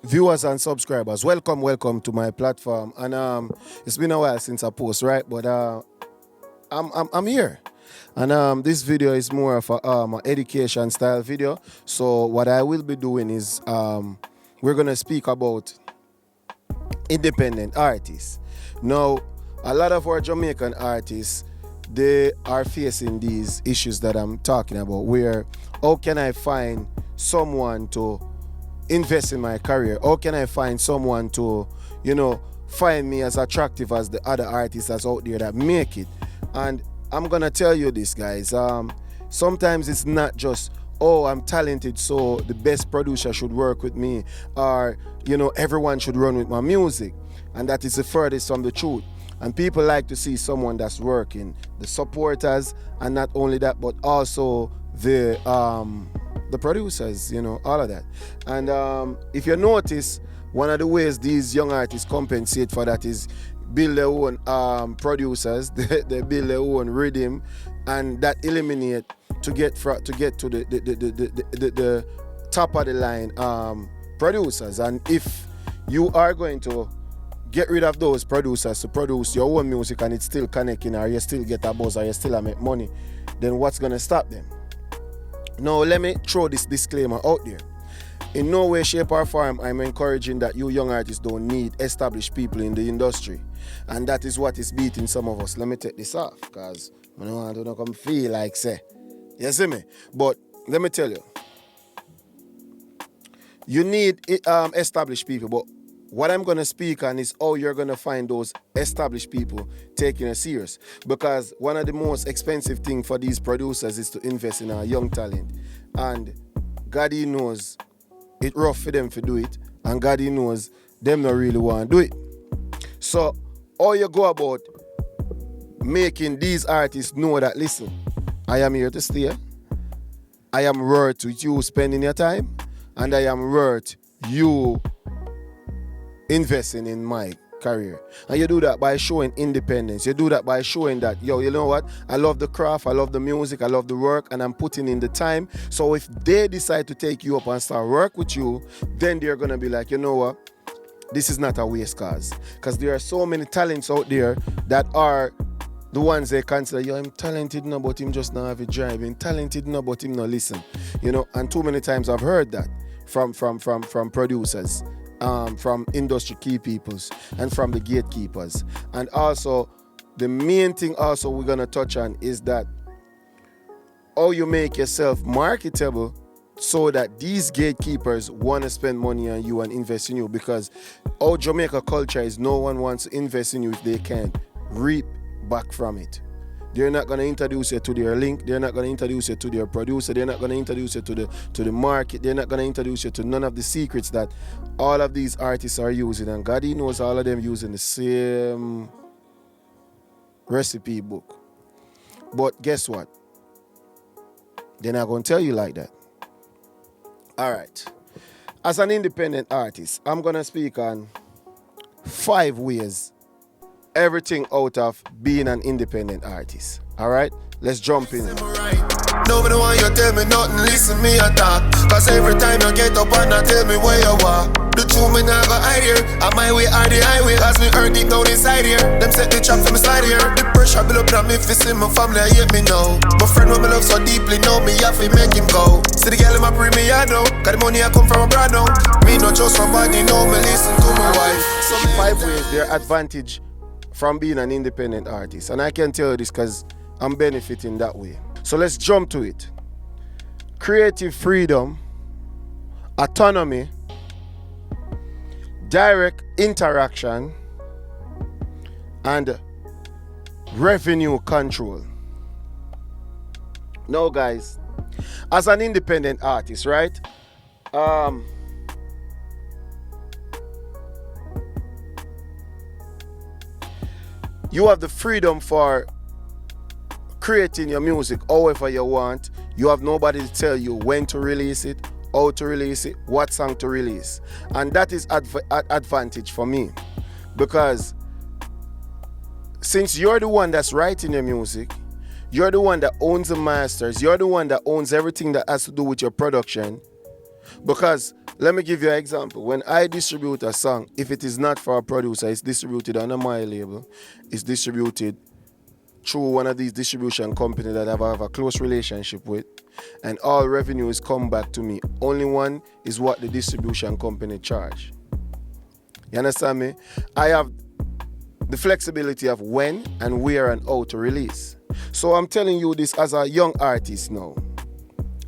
viewers and subscribers, welcome to my platform. And it's been a while since I post, right? But I'm here. And this video is more of a education style video. So what I will be doing is we're gonna speak about independent artists. Now, a lot of our Jamaican artists, they are facing these issues that I'm talking about, where how can I find someone to invest in my career? How can I find someone to, find me as attractive as the other artists that's out there that make it? And I'm gonna tell you this, guys. Sometimes it's not just, oh, I'm talented, so the best producer should work with me, or everyone should run with my music. And that is the furthest from the truth. And people like to see someone that's working, the supporters, and not only that, but also the producers, all of that. And if you notice, one of the ways these young artists compensate for that is build their own producers, they build their own rhythm, and that eliminate to get to the top of the line producers. And if you are going to get rid of those producers to produce your own music and it's still connecting, or you still get a buzz, or you still make money, then what's going to stop them? Now, let me throw this disclaimer out there. In no way, shape, or form, I'm encouraging that you young artists don't need established people in the industry. And that is what is beating some of us. Let me take this off, because I don't want to come feel like, say, you see me? But let me tell you, you need established people, but what I'm going to speak on is how you're going to find those established people taking it serious. Because one of the most expensive things for these producers is to invest in our young talent. And God, He knows it's rough for them to do it. And God, He knows them not really want to do it. So how you go about making these artists know that, listen, I am here to stay. I am worth you spending your time. And I am worth you investing in my career. And you do that by showing independence. You do that by showing that, you know what? I love the craft, I love the music, I love the work, and I'm putting in the time. So if they decide to take you up and start work with you, then they're going to be like, you know what? This is not a waste cause. Because there are so many talents out there that are the ones they consider, I'm talented now, but him just not have a drive. I'm talented now, but him not listen. And too many times I've heard that from producers. From industry key peoples and from the gatekeepers. And also, the main thing also we're going to touch on is that how you make yourself marketable so that these gatekeepers want to spend money on you and invest in you. Because our Jamaica culture is no one wants to invest in you if they can't reap back from it. They're not going to introduce you to their link. They're not going to introduce you to their producer. They're not going to introduce you to the market. They're not going to introduce you to none of the secrets that all of these artists are using. And God, He knows all of them using the same recipe book. But guess what? They're not going to tell you like that. All right. As an independent artist, I'm going to speak on 5 ways everything out of being an independent artist. Alright? Let's jump in. Nobody want you tell me nothing, listen me attack. Cause every time you get up and I tell me where you are, the truth me not go hide here. On my way or the highway, cause me hurt deep down inside here. Them set the trap for me slide here. The pressure build up on me, fi see my family, I hate me now. My friend who me love so deeply, know me have to make him go. See the girl in my premium, I know. Cause the money I come from abroad now. Me not just somebody, know me listen to my wife. So 5 ways their advantage from being an independent artist. And I can tell you this because I'm benefiting that way. So let's jump to it. Creative freedom, autonomy, direct interaction, and revenue control. Now, guys, as an independent artist, right? You have the freedom for creating your music however you want. You have nobody to tell you when to release it, how to release it, what song to release. And that is advantage for me. Because since you're the one that's writing your music, you're the one that owns the masters, you're the one that owns everything that has to do with your production. Because Let me give you an example. When I distribute a song, if it is not for a producer, it's distributed on my label, it's distributed through one of these distribution companies that I have a close relationship with, and all revenues come back to me. Only one is what the distribution company charge. You understand me? I have the flexibility of when and where and how to release. So I'm telling you this as a young artist now.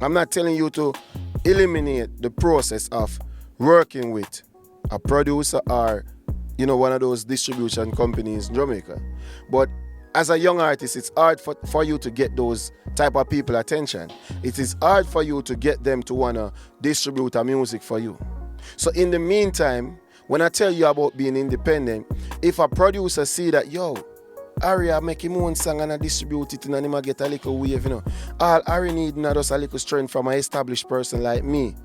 I'm not telling you to eliminate the process of working with a producer or one of those distribution companies in Jamaica. But as a young artist, it's hard for you to get those type of people attention. It is hard for you to get them to want to distribute a music for you. So in the meantime, when I tell you about being independent, if a producer see that, Harry, I make him own song and I distribute it and him get a little wave, all Harry need now just a little strength from an established person like me.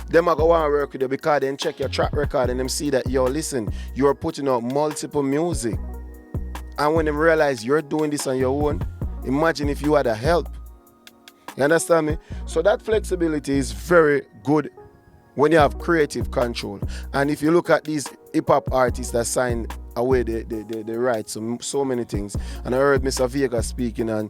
Them I go want to work with you because then check your track record and them see that, listen, you're putting out multiple music. And when they realize you're doing this on your own, imagine if you had a help. You understand me? So that flexibility is very good when you have creative control. And if you look at these hip-hop artists that sign away the rights to so many things, and I heard Mr. Vega speaking and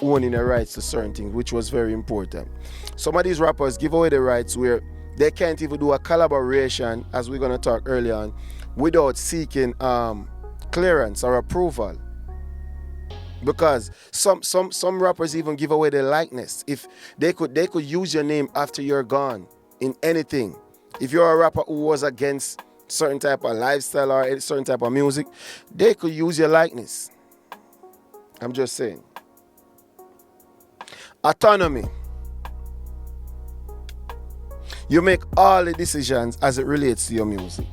owning the rights to certain things, which was very important. Some of these rappers give away the rights where they can't even do a collaboration, as we're going to talk earlier on, without seeking clearance or approval. Because some rappers even give away their likeness. If they could use your name after you're gone in anything. If you're a rapper who was against certain type of lifestyle or a certain type of music, they could use your likeness. I'm just saying. Autonomy. You make all the decisions as it relates to your music.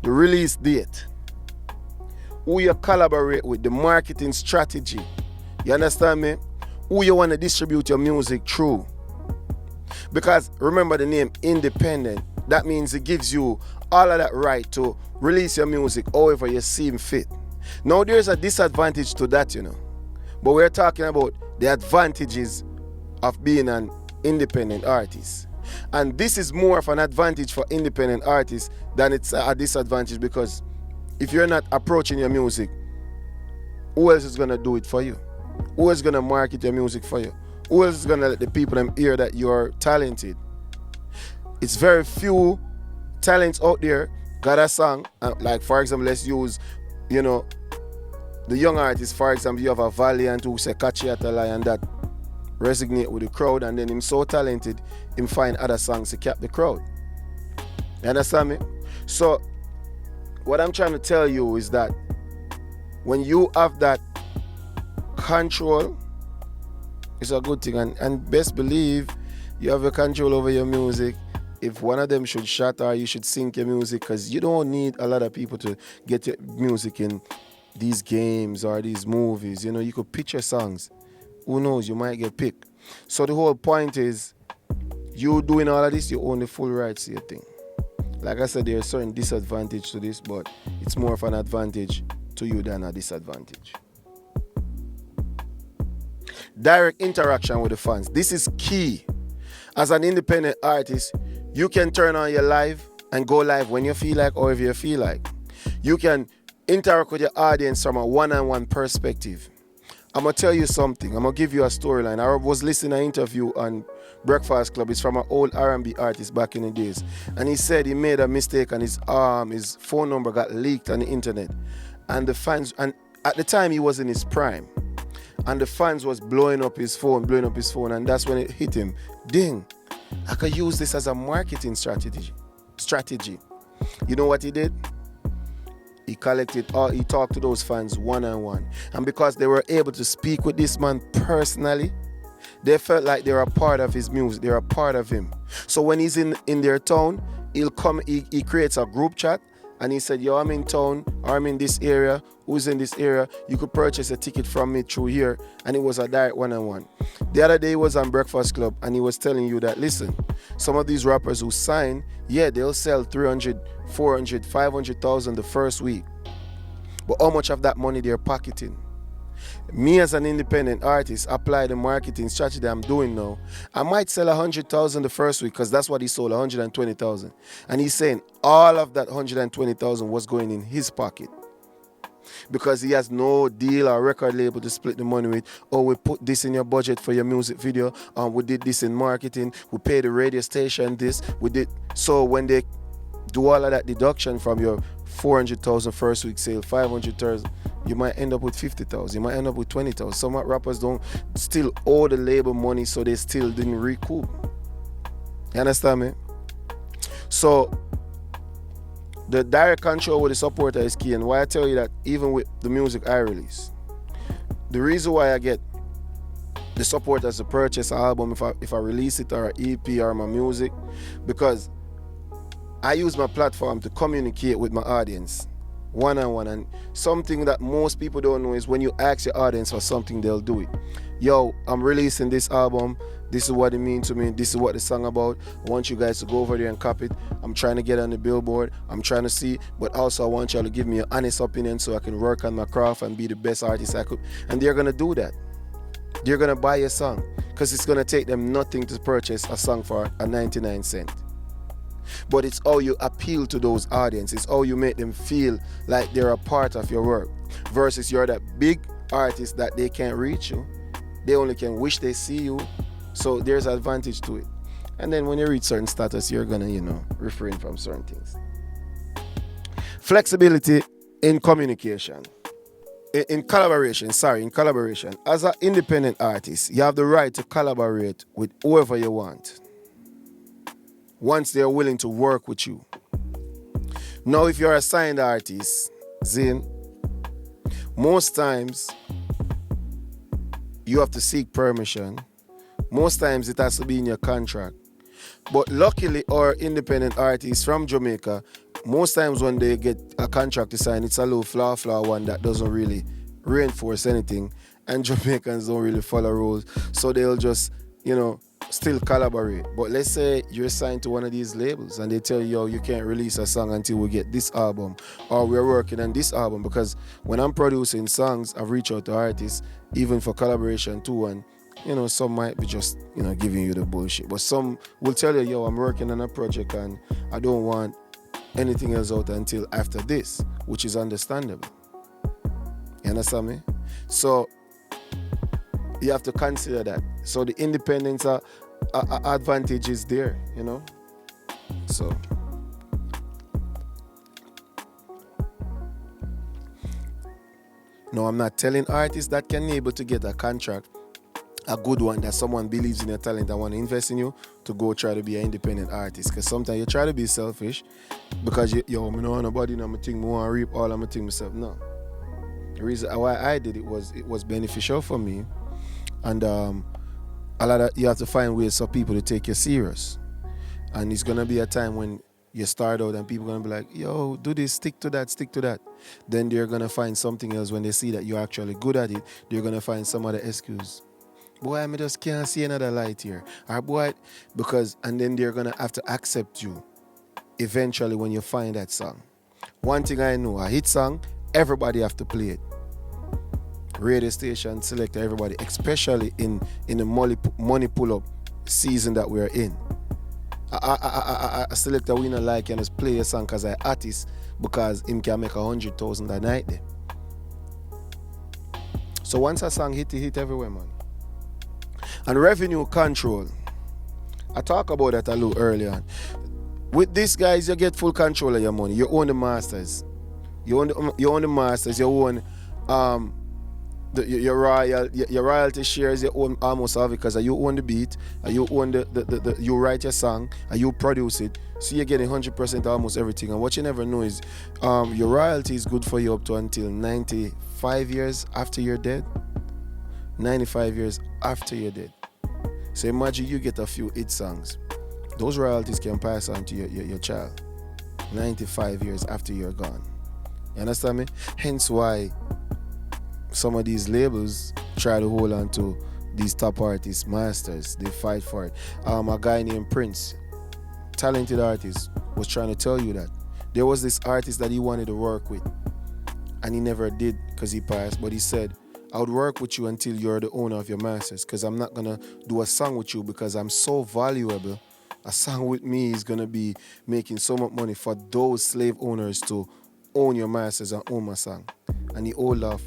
The release date, who you collaborate with, the marketing strategy. You understand me? Who you want to distribute your music through. Because remember the name independent, that means it gives you all of that right to release your music however you seem fit. Now there's a disadvantage to that, but we're talking about the advantages of being an independent artist. And this is more of an advantage for independent artists than it's a disadvantage, because if you're not approaching your music, who else is going to do it for you? Who else is going to market your music for you? Who else is going to let the people them hear that you're talented? It's very few talents out there got a song. Like, for example, let's use, the young artists. For example, you have a Valiant who say catchy at a lie and that resonate with the crowd, and then him so talented, him find other songs to cap the crowd. You understand me? So, what I'm trying to tell you is that when you have that control, it's a good thing. And best believe you have a control over your music. If one of them should shut or you should sync your music, because you don't need a lot of people to get your music in these games or these movies. You could pitch your songs. Who knows, you might get picked. So the whole point is, you doing all of this, you own the full rights to your thing. Like I said, there's a certain disadvantage to this, but it's more of an advantage to you than a disadvantage. Direct interaction with the fans. This is key. As an independent artist, you can turn on your live and go live when you feel like or if you feel like. You can interact with your audience from a one-on-one perspective. I'm going to tell you something. I'm going to give you a storyline. I was listening to an interview on Breakfast Club. It's from an old R&B artist back in the days. And he said he made a mistake and his phone number got leaked on the internet. And the fans, and at the time he was in his prime. And the fans was blowing up his phone. And that's when it hit him. Ding. I could use this as a marketing strategy. You know what he did? He talked to those fans one-on-one. And because they were able to speak with this man personally, they felt like they were a part of his music. They were a part of him. So when he's in their town, he creates a group chat. And he said, I'm in town, or I'm in this area. Who's in this area? You could purchase a ticket from me through here. And it was a direct one-on-one. The other day he was on Breakfast Club and he was telling you that, listen, some of these rappers who sign, they'll sell 300, 400, 500,000 the first week. But how much of that money they're pocketing? Me as an independent artist, apply the marketing strategy I'm doing now. I might sell 100,000 the first week because that's what he sold, 120,000. And he's saying all of that 120,000 was going in his pocket because he has no deal or record label to split the money with. Oh, we put this in your budget for your music video. We did this in marketing. We paid the radio station this. We did. So when they do all of that deduction from your 400,000 first week sale, 500,000, you might end up with 50,000. You might end up with 20,000. Some rappers don't still owe the label money, so they still didn't recoup. You understand me? So the direct control with the supporter is key. And why I tell you that, even with the music I release, the reason why I get the supporters to purchase an album if I release it, or an EP or my music, because I use my platform to communicate with my audience one-on-one. And something that most people don't know is when you ask your audience for something, they'll do it. Yo, I'm releasing this album. This is what it means to me. This is what the song about. I want you guys to go over there and copy it. I'm trying to get on the billboard. I'm trying to see, but also I want y'all to give me an honest opinion so I can work on my craft and be the best artist I could. And they're going to do that. They're going to buy your song because it's going to take them nothing to purchase a song for a 99 cent. But it's how you appeal to those audiences. It's how you make them feel like they're a part of your work. Versus you're that big artist that they can't reach you. They only can wish they see you. So there's advantage to it. And then when you reach certain status, you're going to, refrain from certain things. Flexibility in communication. In collaboration. As an independent artist, you have the right to collaborate with whoever you want, once they're willing to work with you. Now, if you're a signed artist, Zin, most times you have to seek permission. Most times it has to be in your contract. But luckily, our independent artists from Jamaica, most times when they get a contract to sign, it's a little flower one that doesn't really reinforce anything. And Jamaicans don't really follow rules. So they'll just, still collaborate. But let's say you're signed to one of these labels and they tell you, yo, you can't release a song until we get this album, or we're working on this album. Because when I'm producing songs, I've reached out to artists even for collaboration too, and some might be just giving you the bullshit, but some will tell you, yo, I'm working on a project and I don't want anything else out until after this, which is understandable. You understand me? So you have to consider that. So the independence advantage is there, So no, I'm not telling artists that can be able to get a contract, a good one, that someone believes in your talent and want to invest in you, to go try to be an independent artist. Because sometimes you try to be selfish because I don't want nobody, I want to reap all I'm thing myself. No. The reason why I did it was beneficial for me. And a lot of you have to find ways for people to take you serious. And it's gonna be a time when you start out and people are gonna be like, yo, do this, stick to that. Then they're gonna find something else. When they see that you're actually good at it, they're gonna find some other excuse. Boy, I just can't see another light here. Or boy, and then they're gonna have to accept you eventually when you find that song. One thing I know, a hit song, everybody have to play it. Radio station, select everybody, especially in the money pull-up season that we're in. I select a winner like and just play a song because I artist, because him can make 100,000 a night there. So once a song hit everywhere, man. And revenue control. I talked about that a little earlier on. With these guys, you get full control of your money. You own the masters. You own the masters. You own your royalty shares. You own almost all of it because you own the beat, and you own the you write your song, and you produce it. So you're getting 100% almost everything. And what you never know is your royalty is good for you up to until 95 years after you're dead. 95 years after you're dead. So imagine you get a few hit songs. Those royalties can pass on to your child 95 years after you're gone. You understand me? Hence why some of these labels try to hold on to these top artists, masters. They fight for it. A guy named Prince, talented artist, was trying to tell you that there was this artist that he wanted to work with, and he never did because he passed. But he said, I would work with you until you're the owner of your masters, because I'm not gonna do a song with you because I'm so valuable. A song with me is gonna be making so much money for those slave owners to own your masters and own my song. And he all off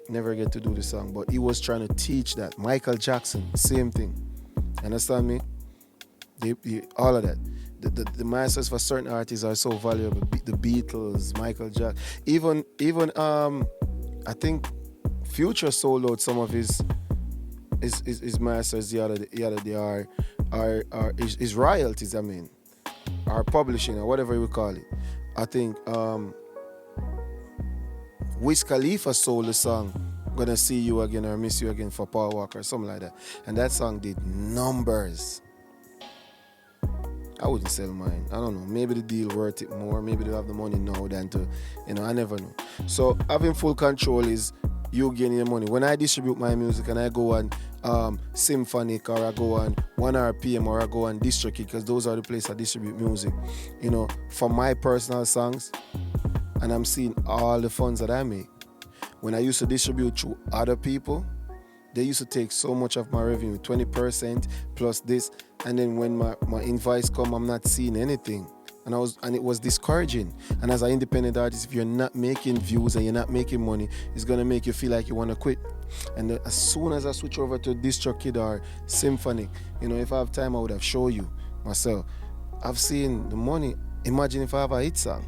never get to do the song, but he was trying to teach that. Michael Jackson, same thing. Understand me? All of that. The masters for certain artists are so valuable. The Beatles, Michael Jackson, even I think Future sold out some of his masters the other day, are his royalties. I mean, or publishing or whatever you would call it. I think Wiz Khalifa sold the song "Gonna See You Again" or "Miss You Again" for Paul Walker or something like that, and that song did numbers. I wouldn't sell mine. I don't know. Maybe the deal worth it more. Maybe they have the money now than to, I never know. So having full control is you gaining your money. When I distribute my music and I go on Symphonic, or I go on 1RPM, or I go on DistroKid, because those are the places I distribute music, for my personal songs, and I'm seeing all the funds that I make. When I used to distribute through other people, they used to take so much of my revenue, 20% plus this, and then when my invoice come, I'm not seeing anything. And it was discouraging. And as an independent artist, if you're not making views and you're not making money, it's gonna make you feel like you wanna quit. And as soon as I switch over to DistroKid or Symphonic, if I have time, I would have shown you myself. I've seen the money. Imagine if I have a hit song.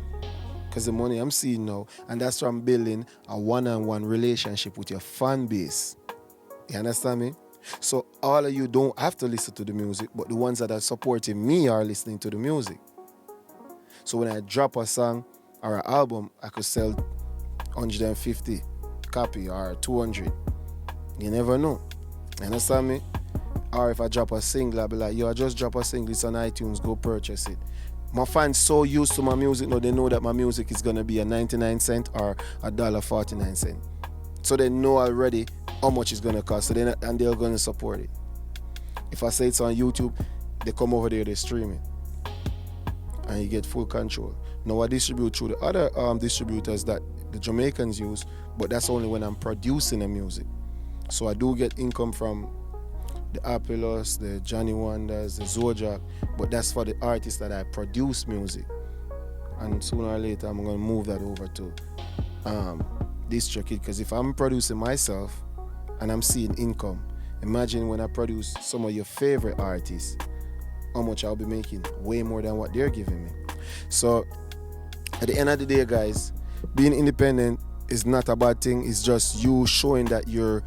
Because the money I'm seeing now, and that's why I'm building a one-on-one relationship with your fan base. You understand me? So all of you don't have to listen to the music, but the ones that are supporting me are listening to the music. So when I drop a song or an album, I could sell 150 copy or 200. You never know. You understand me? Or if I drop a single, I'll be like, yo, I just drop a single, it's on iTunes, go purchase it. My fans so used to my music now, they know that my music is going to be a 99 cents or $1.49. So they know already how much it's going to cost, and they're going to support it. If I say it's on YouTube, they come over there, they stream it. And you get full control. Now I distribute through the other distributors that the Jamaicans use, but that's only when I'm producing the music. So I do get income from the Apollos, the Johnny Wonders, the Zojak, but that's for the artists that I produce music. And sooner or later, I'm going to move that over to DistroKid, because if I'm producing myself and I'm seeing income, imagine when I produce some of your favorite artists, how much I'll be making, way more than what they're giving me. So at the end of the day, guys, being independent is not a bad thing. It's just you showing that you're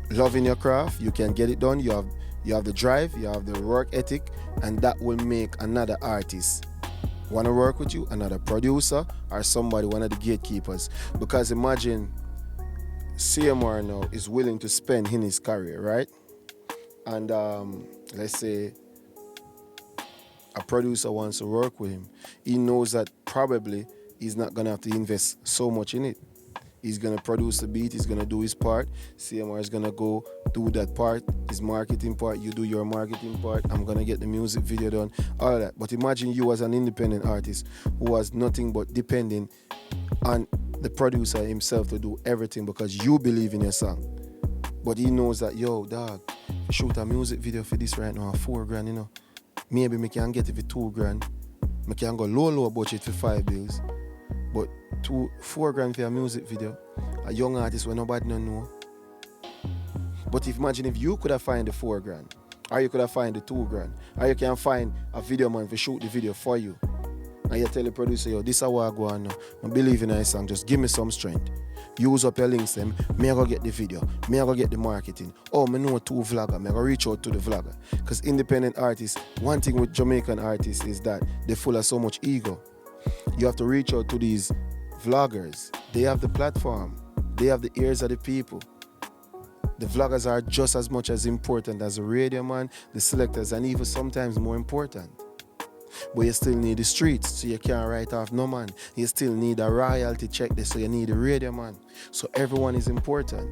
loving your craft, you can get it done, you have the drive, you have the work ethic, and that will make another artist want to work with you, another producer, or somebody, one of the gatekeepers. Because imagine CMR now is willing to spend in his career, right? And let's say a producer wants to work with him. He knows that probably he's not going to have to invest so much in it. He's going to produce the beat, he's going to do his part. CMR is going to go do that part, his marketing part, you do your marketing part, I'm going to get the music video done, all of that. But imagine you as an independent artist who has nothing but depending on the producer himself to do everything because you believe in your song. But he knows that, yo, dog, if you shoot a music video for this right now, $4,000, maybe me can get it for $2,000. Me can go low budget for $5 bills. But $4,000 for a music video, a young artist where nobody don't know. But imagine if you could have find the $4,000, or you could have find the $2,000, or you can find a video man to shoot the video for you. And you tell the producer, yo, this is how I go on now. I believe in this song, just give me some strength. Use up your links, them. Me I go get the video. Me I go get the marketing. Oh, me know 2 vlogger. Me I go reach out to the vlogger. Because independent artists, one thing with Jamaican artists is that they're full of so much ego. You have to reach out to these vloggers. They have the platform. They have the ears of the people. The vloggers are just as much as important as the radio man, the selectors, and even sometimes more important. But you still need the streets, so you can't write off no man. You still need a royalty check there, so you need a radio man. So everyone is important.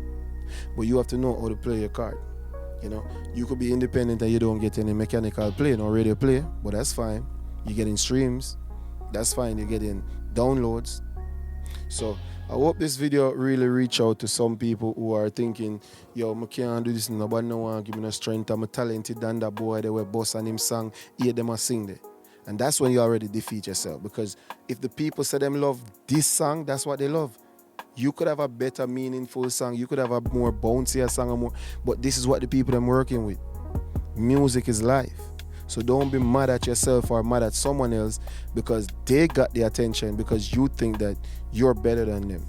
But you have to know how to play your card. You could be independent and you don't get any mechanical play, no radio play, but that's fine. You're getting streams, that's fine. You're getting downloads. So I hope this video really reach out to some people who are thinking, yo, I can't do this, nobody no want give me no strength, I'm talented than that boy, they were boss and him song, hear them a sing there. And that's when you already defeat yourself, because if the people say them love this song, that's what they love. You could have a better meaningful song, you could have a more bouncier song, or more, but this is what the people I'm working with. Music is life. So don't be mad at yourself or mad at someone else because they got the attention because you think that you're better than them.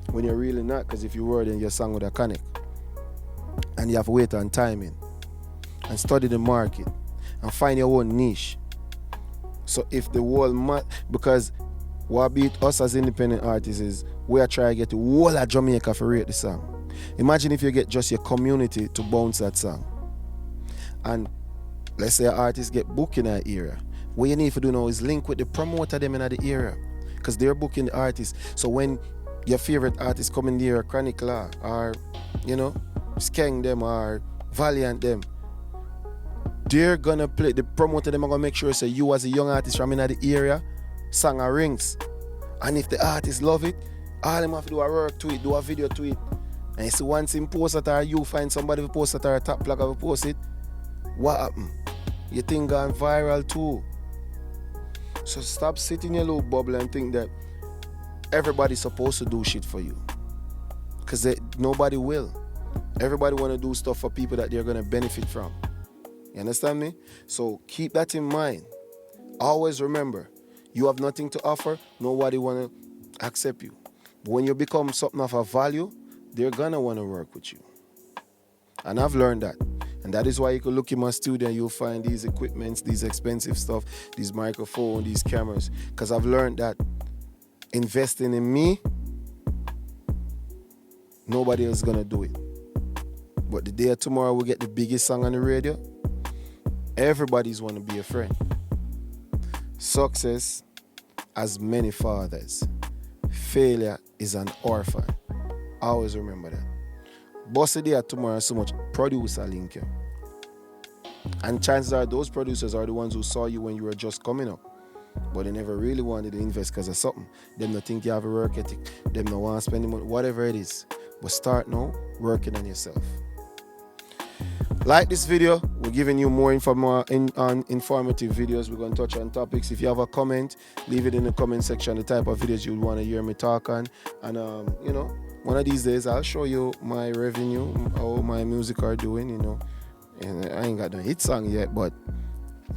When you're really not, because if you were, then your song would have connect. And you have to wait on timing and study the market and find your own niche. So if the world, because what beat us as independent artists is we are trying to get the whole of Jamaica to rate the song. Imagine if you get just your community to bounce that song. And let's say an artist get booked in that area. What you need to do now is link with the promoter them in the area, because they're booking the artist. So when your favorite artist come in there, Chronic Law or Skeng them or Valiant them, they're gonna play. The promoter them are gonna make sure say you as a young artist from in the area, song a rings. And if the artist love it, all them have to do a work to it, do a video to it. And you see once him post it or you find somebody who post it or a top blogger who post it, what happened? You think gone viral too. So stop sitting in your little bubble and think that everybody's supposed to do shit for you. Because nobody will. Everybody want to do stuff for people that they're going to benefit from. You understand me? So keep that in mind. Always remember, you have nothing to offer, nobody want to accept you. But when you become something of a value, they're going to want to work with you. And I've learned that. And that is why you can look in my studio and you'll find these equipments, these expensive stuff, these microphones, these cameras. Because I've learned that investing in me, nobody else is going to do it. But the day of tomorrow we get the biggest song on the radio, everybody's want to be a friend. Success has many fathers. Failure is an orphan. Always remember that. Boss the day of tomorrow so much producer link you. And chances are those producers are the ones who saw you when you were just coming up. But they never really wanted to invest because of something. Them not think you have a work ethic. Them not want to spend the money. Whatever it is. But start now working on yourself. Like this video, we're giving you more informative videos. We're going to touch on topics. If you have a comment, leave it in the comment section, the type of videos you would want to hear me talk on. And, one of these days, I'll show you my revenue, how my music are doing, And I ain't got no hit song yet, but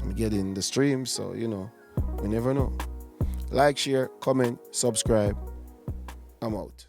I'm getting the streams, so, we never know. Like, share, comment, subscribe. I'm out.